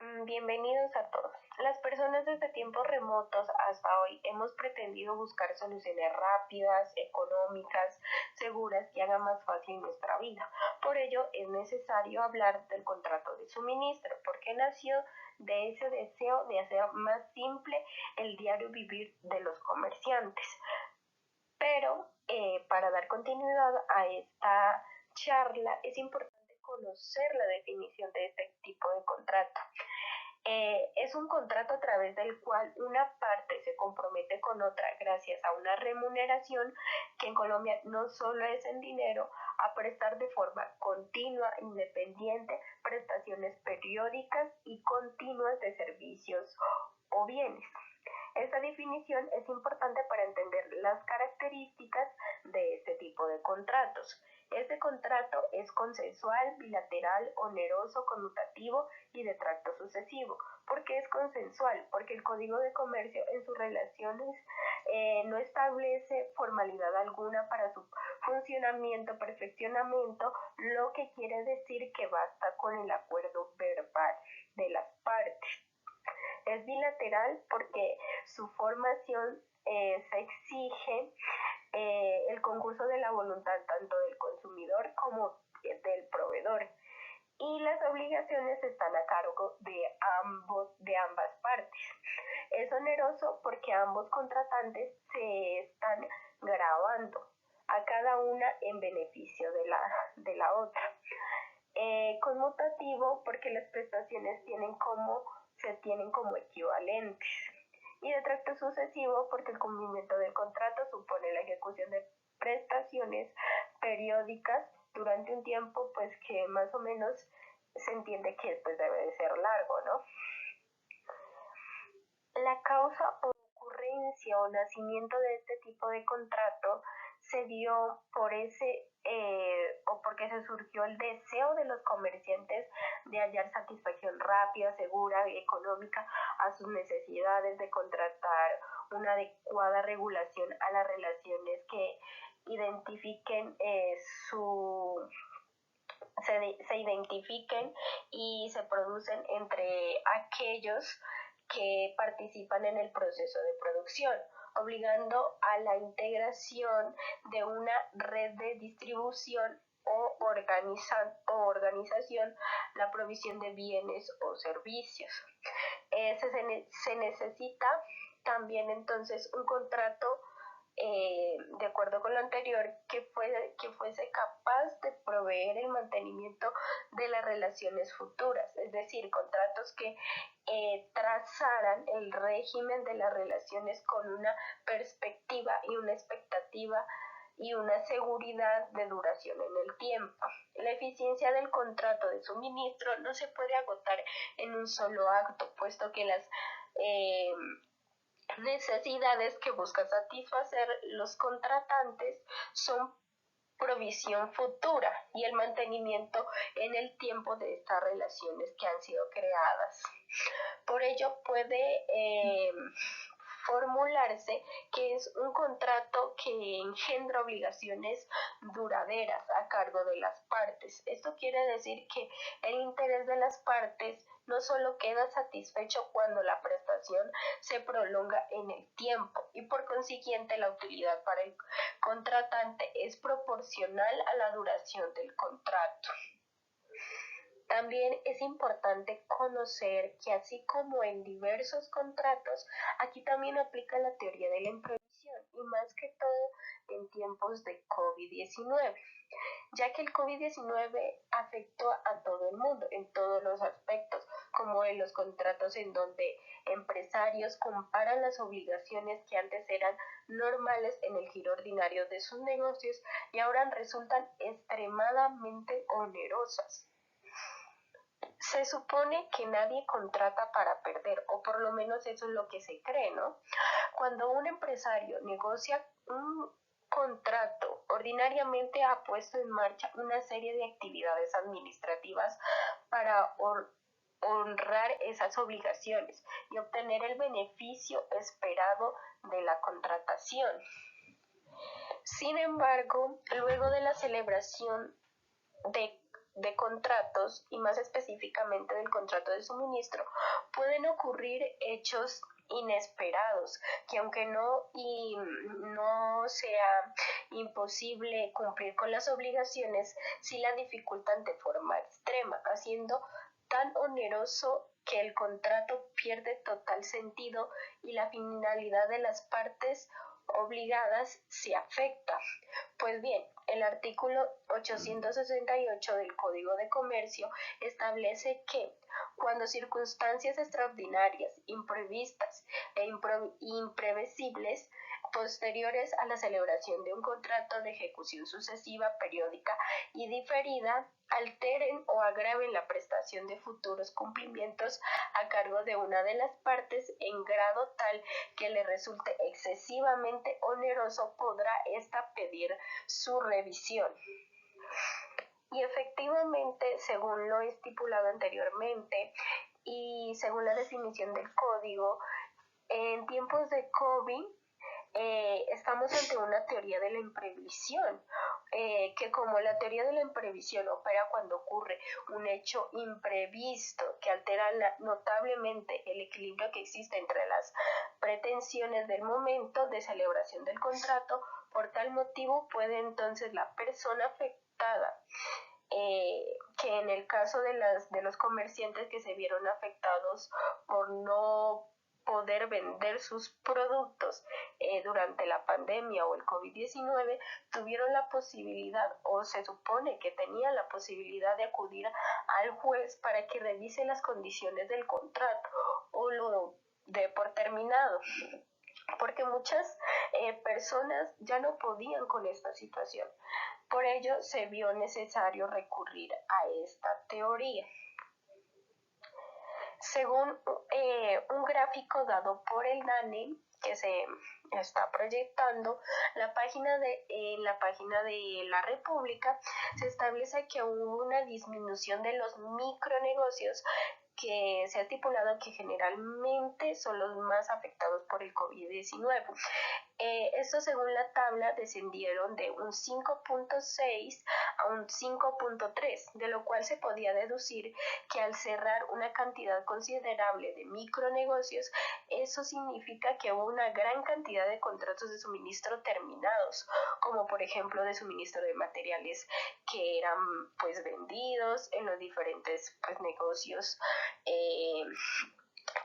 Bienvenidos a todos. Las personas desde tiempos remotos hasta hoy hemos pretendido buscar soluciones rápidas, económicas, seguras que hagan más fácil nuestra vida. Por ello es necesario hablar del contrato de suministro, porque nació de ese deseo de hacer más simple el diario vivir de los comerciantes. Pero para dar continuidad a esta charla es importante conocer la definición de este tipo de contrato. Es un contrato a través del cual una parte se compromete con otra gracias a una remuneración que en Colombia no solo es en dinero, a prestar de forma continua, independiente, prestaciones periódicas y continuas de servicios o bienes. Esta definición es importante para entender las características de este tipo de contratos. Este contrato es consensual, bilateral, oneroso, conmutativo y de tracto sucesivo. ¿Por qué es consensual? Porque el Código de Comercio en sus relaciones no establece formalidad alguna para su funcionamiento, perfeccionamiento, lo que quiere decir que basta con el acuerdo verbal de las partes. Es bilateral porque su formación se exige el concurso de la voluntad tanto del consumidor como del proveedor y las obligaciones están a cargo de ambas partes. Es oneroso porque ambos contratantes se están grabando a cada una en beneficio de la otra. Conmutativo porque las prestaciones se tienen como equivalentes. Y de tracto sucesivo porque el cumplimiento del contrato supone la ejecución de prestaciones periódicas durante un tiempo pues que más o menos se entiende que pues debe de ser largo, ¿no? La causa o ocurrencia o nacimiento de este tipo de contrato se dio por o porque se surgió el deseo de los comerciantes de hallar satisfacción rápida, segura y económica a sus necesidades, de contratar una adecuada regulación a las relaciones que identifiquen se identifiquen y se producen entre aquellos que participan en el proceso de producción, obligando a la integración de una red de distribución o organización la provisión de bienes o servicios. Se necesita también entonces un contrato de acuerdo con lo anterior, que fuese capaz de proveer el mantenimiento de las relaciones futuras, es decir, contratos que trazaran el régimen de las relaciones con una perspectiva y una expectativa y una seguridad de duración en el tiempo. La eficiencia del contrato de suministro no se puede agotar en un solo acto, puesto que las necesidades que busca satisfacer los contratantes son provisión futura y el mantenimiento en el tiempo de estas relaciones que han sido creadas. Por ello puede formularse que es un contrato que engendra obligaciones duraderas a cargo de las partes. Esto quiere decir que el interés de las partes no solo queda satisfecho cuando la prestación se prolonga en el tiempo y por consiguiente la utilidad para el contratante es proporcional a la duración del contrato. También es importante conocer que así como en diversos contratos, aquí también aplica la teoría de la imprevisión y más que todo en tiempos de COVID-19, ya que el COVID-19 afectó a todo el mundo en todos los aspectos, como en los contratos en donde empresarios comparan las obligaciones que antes eran normales en el giro ordinario de sus negocios y ahora resultan extremadamente onerosas. Se supone que nadie contrata para perder, o por lo menos eso es lo que se cree, ¿no? Cuando un empresario negocia un contrato, ordinariamente ha puesto en marcha una serie de actividades administrativas para honrar esas obligaciones y obtener el beneficio esperado de la contratación. Sin embargo, luego de la celebración de de contratos y más específicamente del contrato de suministro, pueden ocurrir hechos inesperados que aunque no sea imposible cumplir con las obligaciones, sí la dificultan de forma extrema, haciendo tan oneroso que el contrato pierde total sentido y la finalidad de las partes obligadas se afecta. Pues bien, el artículo 868 del Código de Comercio establece que cuando circunstancias extraordinarias, imprevistas e imprevisibles posteriores a la celebración de un contrato de ejecución sucesiva, periódica y diferida alteren o agraven la prestación de futuros cumplimientos a cargo de una de las partes en grado tal que le resulte excesivamente oneroso, podrá ésta pedir su revisión. Y efectivamente, según lo estipulado anteriormente y según la definición del código, en tiempos de COVID estamos ante una teoría de la imprevisión, que como la teoría de la imprevisión opera cuando ocurre un hecho imprevisto que altera notablemente el equilibrio que existe entre las pretensiones del momento de celebración del contrato, por tal motivo puede entonces la persona afectada, que en el caso de los comerciantes que se vieron afectados por no poder vender sus productos durante la pandemia o el COVID-19, tuvieron la posibilidad, o se supone que tenían la posibilidad de acudir al juez para que revise las condiciones del contrato o lo dé por terminado, porque muchas personas ya no podían con esta situación. Por ello se vio necesario recurrir a esta teoría. Según un gráfico dado por el DANE que se está proyectando, en la página de la República se establece que hubo una disminución de los micronegocios, que se ha estipulado que generalmente son los más afectados por el COVID-19. Esto según la tabla descendieron de un 5.6 a un 5.3, de lo cual se podía deducir que al cerrar una cantidad considerable de micronegocios, eso significa que hubo una gran cantidad de contratos de suministro terminados, como por ejemplo de suministro de materiales que eran pues vendidos en los diferentes pues negocios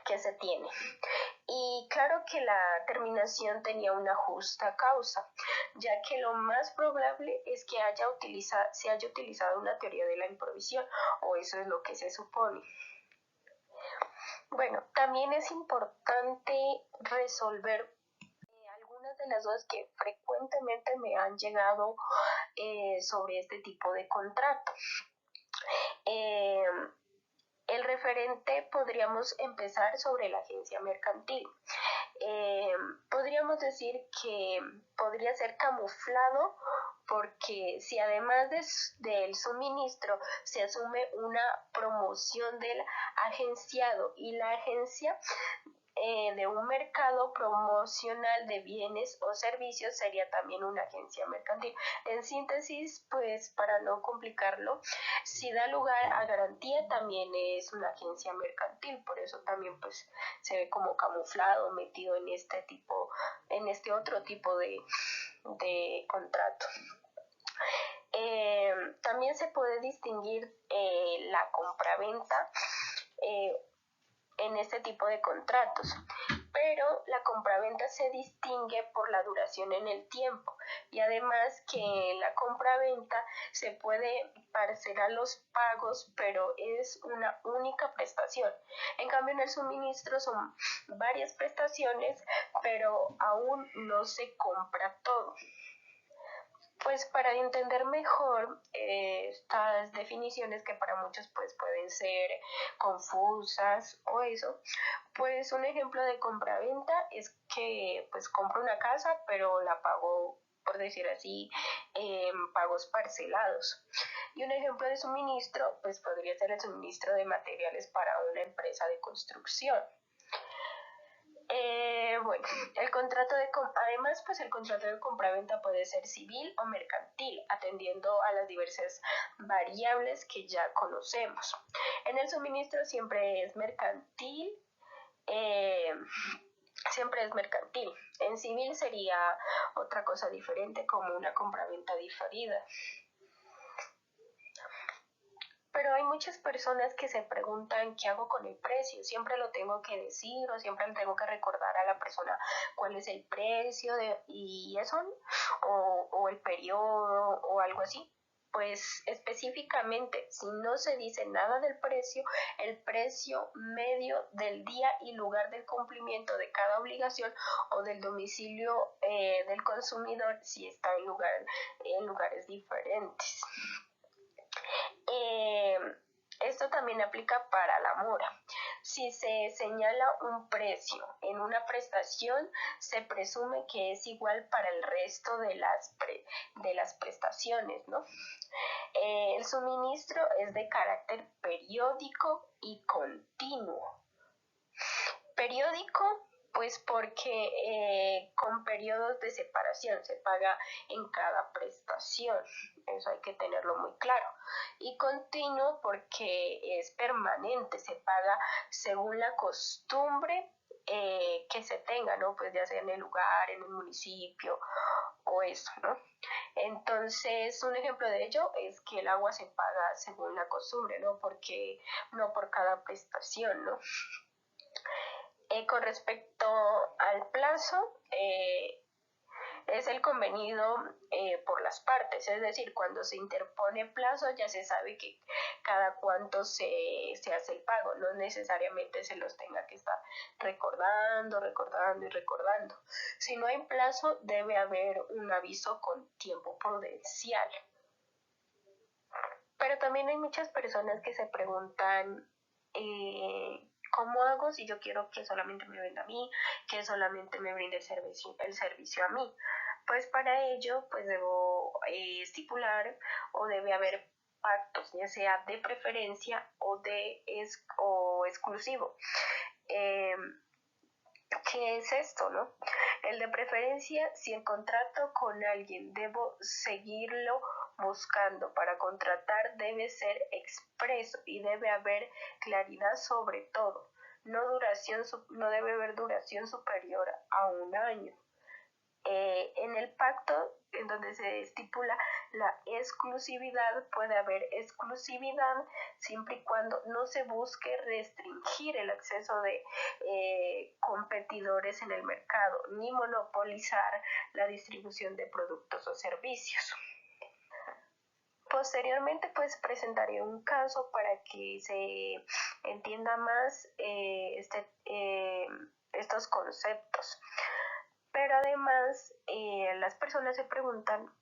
que se tiene. Y claro que la terminación tenía una justa causa, ya que lo más probable es que se haya utilizado una teoría de la improvisión, o eso es lo que se supone. Bueno, también es importante resolver algunas de las dudas que frecuentemente me han llegado sobre este tipo de contrato. El referente podríamos empezar sobre la agencia mercantil. Podríamos decir que podría ser camuflado, porque si además del suministro se asume una promoción del agenciado y la agencia de un mercado promocional de bienes o servicios, sería también una agencia mercantil. En síntesis, pues para no complicarlo, si da lugar a garantía también es una agencia mercantil, por eso también pues se ve como camuflado, metido en este otro tipo de contrato. También se puede distinguir la compraventa en este tipo de contratos, pero la compraventa se distingue por la duración en el tiempo, y además que la compraventa se puede parcelar los pagos, pero es una única prestación. En cambio, en el suministro son varias prestaciones, pero aún no se compra todo. Pues para entender mejor estas definiciones, que para muchos pues pueden ser confusas o eso, pues un ejemplo de compraventa es que pues compro una casa pero la pago, por decir así, en pagos parcelados. Y un ejemplo de suministro pues podría ser el suministro de materiales para una empresa de construcción. Bueno, además, pues el contrato de compraventa puede ser civil o mercantil, atendiendo a las diversas variables que ya conocemos. En el suministro siempre es mercantil, eh, siempre es mercantil. En civil sería otra cosa diferente, como una compraventa diferida. Pero hay muchas personas que se preguntan qué hago con el precio, siempre lo tengo que decir o siempre le tengo que recordar a la persona cuál es el precio y eso, o el periodo o algo así. Pues específicamente, si no se dice nada del precio, el precio medio del día y lugar del cumplimiento de cada obligación o del domicilio del consumidor si está en lugares diferentes. Eh, Esto también aplica para la mora. Si se señala un precio en una prestación, se presume que es igual para el resto de las prestaciones, ¿no? El suministro es de carácter periódico y continuo. Periódico, pues porque con periodos de separación se paga en cada prestación, eso hay que tenerlo muy claro. Y continuo porque es permanente, se paga según la costumbre que se tenga, ¿no? Pues ya sea en el lugar, en el municipio o eso, ¿no? Entonces, un ejemplo de ello es que el agua se paga según la costumbre, ¿no? Porque no por cada prestación, ¿no? Con respecto al plazo, es el convenido por las partes, es decir, cuando se interpone plazo ya se sabe que cada cuánto se hace el pago, no necesariamente se los tenga que estar recordando y recordando. Si no hay plazo, debe haber un aviso con tiempo prudencial. Pero también hay muchas personas que se preguntan, ¿cómo hago si yo quiero que solamente me venda a mí, que solamente me brinde el servicio a mí? Pues para ello, pues debo estipular o debe haber pactos, ya sea de preferencia o exclusivo. Eh, ¿Qué es esto, no? El de preferencia, si el contrato con alguien debo seguirlo buscando para contratar, debe ser expreso y debe haber claridad sobre todo. No debe haber duración superior a un año. En el pacto, en donde se estipula la exclusividad, puede haber exclusividad siempre y cuando no se busque restringir el acceso de competidores en el mercado, ni monopolizar la distribución de productos o servicios. Posteriormente, pues presentaré un caso para que se entienda más estos conceptos. Pero además, las personas se preguntan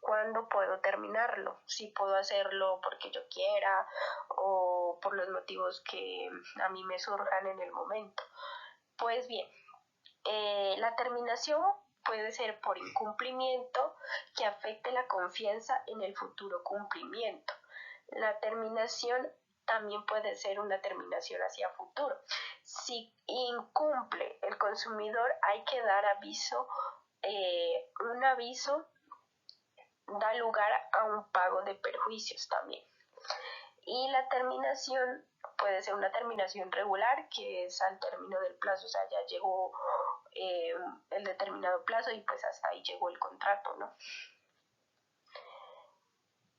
cuándo puedo terminarlo, si puedo hacerlo porque yo quiera o por los motivos que a mí me surjan en el momento. Pues bien, la terminación puede ser por incumplimiento que afecte la confianza en el futuro cumplimiento. La terminación también puede ser una terminación hacia futuro. Si incumple el consumidor, hay que dar aviso. Un aviso da lugar a un pago de perjuicios también. Y la terminación puede ser una terminación regular, que es al término del plazo, o sea, ya llegó el determinado plazo y pues hasta ahí llegó el contrato, ¿no?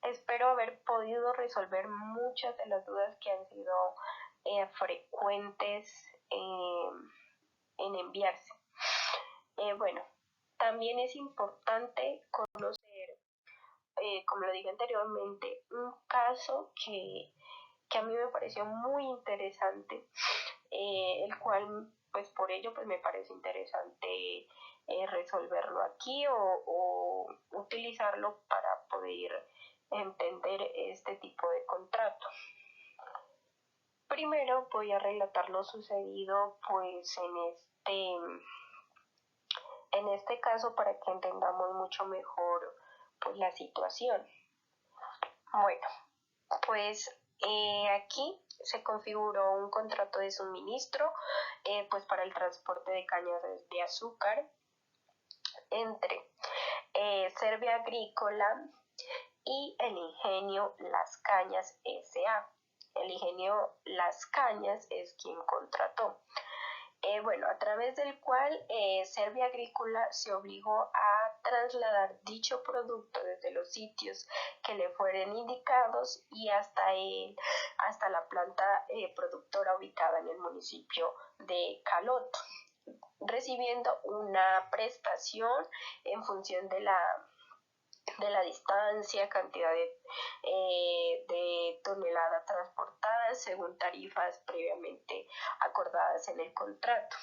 Espero haber podido resolver muchas de las dudas que han sido frecuentes en enviarse. Bueno, también es importante conocer, como lo dije anteriormente, un caso que a mí me pareció muy interesante, el cual pues por ello pues me parece interesante resolverlo aquí o utilizarlo para poder entender este tipo de contrato. Primero voy a relatar lo sucedido pues en este caso para que entendamos mucho mejor pues la situación. Bueno, pues Aquí se configuró un contrato de suministro pues para el transporte de cañas de azúcar entre Serbia Agrícola y el ingenio Las Cañas S.A. El ingenio Las Cañas es quien contrató. Bueno, a través del cual Serbia Agrícola se obligó a trasladar dicho producto desde los sitios que le fueran indicados y hasta la planta productora ubicada en el municipio de Caloto, recibiendo una prestación en función de la distancia, cantidad de toneladas transportadas según tarifas previamente acordadas en el contrato.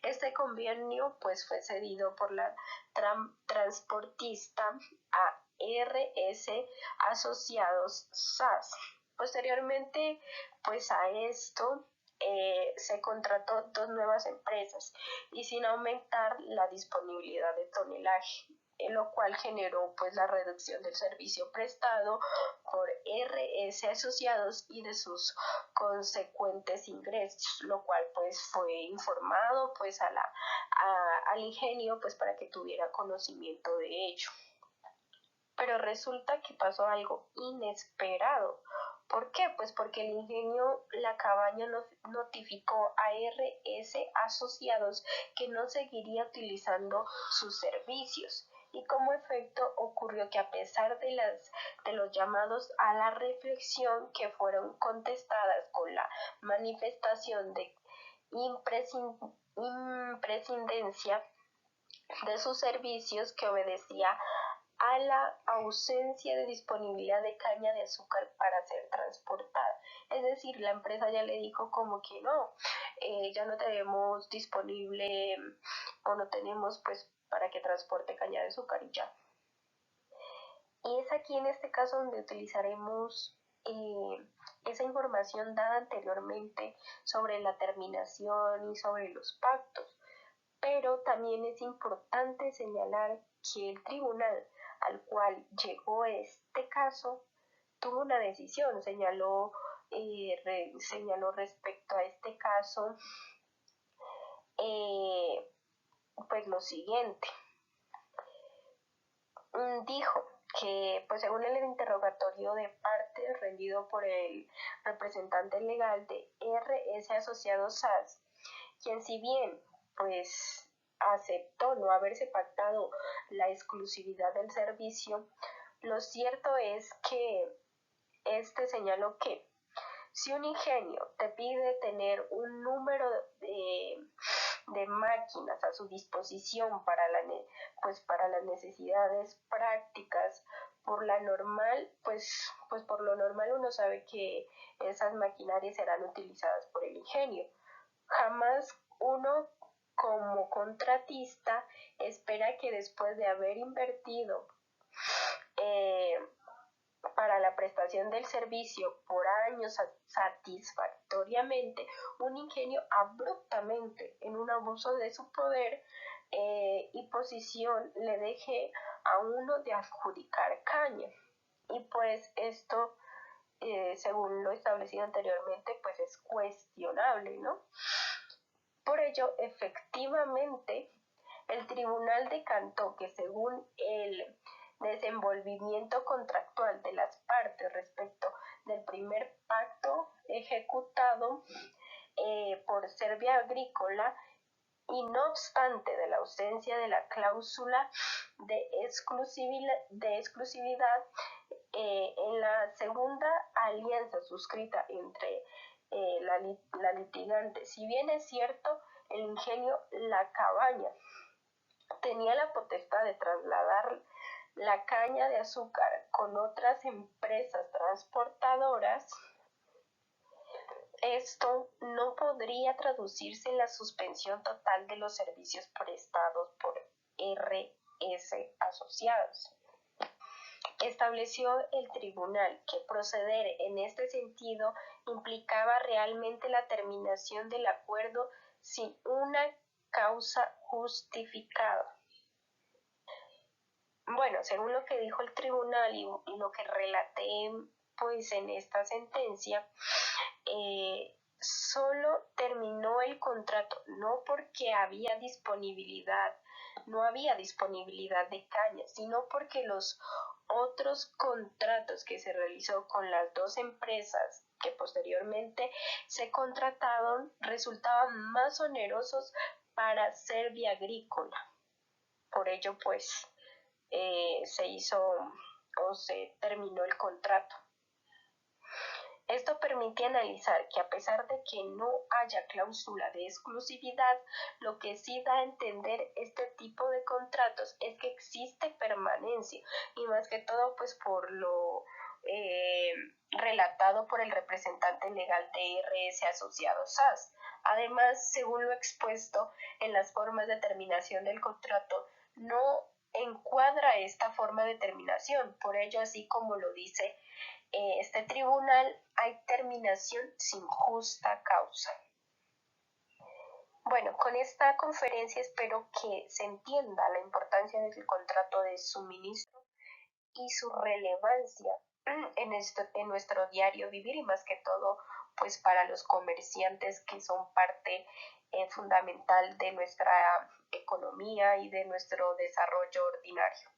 Este convenio pues fue cedido por la transportista a RS Asociados SAS. Posteriormente pues a esto se contrató 2 nuevas empresas y sin aumentar la disponibilidad de tonelaje, lo cual generó pues la reducción del servicio prestado por RS Asociados y de sus consecuentes ingresos, lo cual pues fue informado pues al ingenio pues para que tuviera conocimiento de ello. Pero resulta que pasó algo inesperado. ¿Por qué? Pues porque el ingenio La Cabaña notificó a RS Asociados que no seguiría utilizando sus servicios. Y como efecto ocurrió que a pesar de los llamados a la reflexión que fueron contestadas con la manifestación de imprescindencia de sus servicios que obedecía a la ausencia de disponibilidad de caña de azúcar para ser transportada. Es decir, la empresa ya le dijo como que no, ya no tenemos disponible o no tenemos pues para que transporte caña de azúcar y ya. Y es aquí en este caso donde utilizaremos esa información dada anteriormente sobre la terminación y sobre los pactos. Pero también es importante señalar que el tribunal al cual llegó este caso tuvo una decisión, señaló respecto a este caso pues lo siguiente. Dijo que pues según el interrogatorio de parte rendido por el representante legal de RS Asociados SAS, quien si bien pues aceptó no haberse pactado la exclusividad del servicio, lo cierto es que este señaló que si un ingenio te pide tener un número de máquinas a su disposición para las necesidades prácticas, por la normal, pues por lo normal uno sabe que esas maquinarias serán utilizadas por el ingenio. Jamás uno como contratista espera que después de haber invertido para la prestación del servicio por años satisfactoriamente, un ingenio abruptamente en un abuso de su poder y posición le deje a uno de adjudicar caña. Y pues esto, según lo establecido anteriormente, pues es cuestionable, ¿no? Por ello, efectivamente, el tribunal decantó que según el desenvolvimiento contractual de las partes respecto del primer pacto ejecutado por Serbia Agrícola y no obstante de la ausencia de la cláusula de exclusividad en la segunda alianza suscrita entre la litigante, si bien es cierto, el ingenio La Cabaña tenía la potestad de trasladar la caña de azúcar con otras empresas transportadoras, esto no podría traducirse en la suspensión total de los servicios prestados por RS Asociados. Estableció el tribunal que proceder en este sentido implicaba realmente la terminación del acuerdo sin una causa justificada. Bueno, según lo que dijo el tribunal y lo que relaté pues en esta sentencia solo terminó el contrato, no porque no había disponibilidad de caña, sino porque los otros contratos que se realizó con las dos empresas que posteriormente se contrataron resultaban más onerosos para Serbia Agrícola. Por ello, pues, se terminó el contrato. Esto permite analizar que a pesar de que no haya cláusula de exclusividad, lo que sí da a entender este tipo de contratos es que existe permanencia y más que todo pues por lo relatado por el representante legal de RS Asociados SAS. Además, según lo expuesto en las formas de terminación del contrato, no encuadra esta forma de terminación. Por ello, así como lo dice este tribunal, hay terminación sin justa causa. Bueno, con esta conferencia espero que se entienda la importancia del contrato de suministro y su relevancia en nuestro diario vivir y más que todo pues para los comerciantes que son parte fundamental de nuestra economía y de nuestro desarrollo ordinario.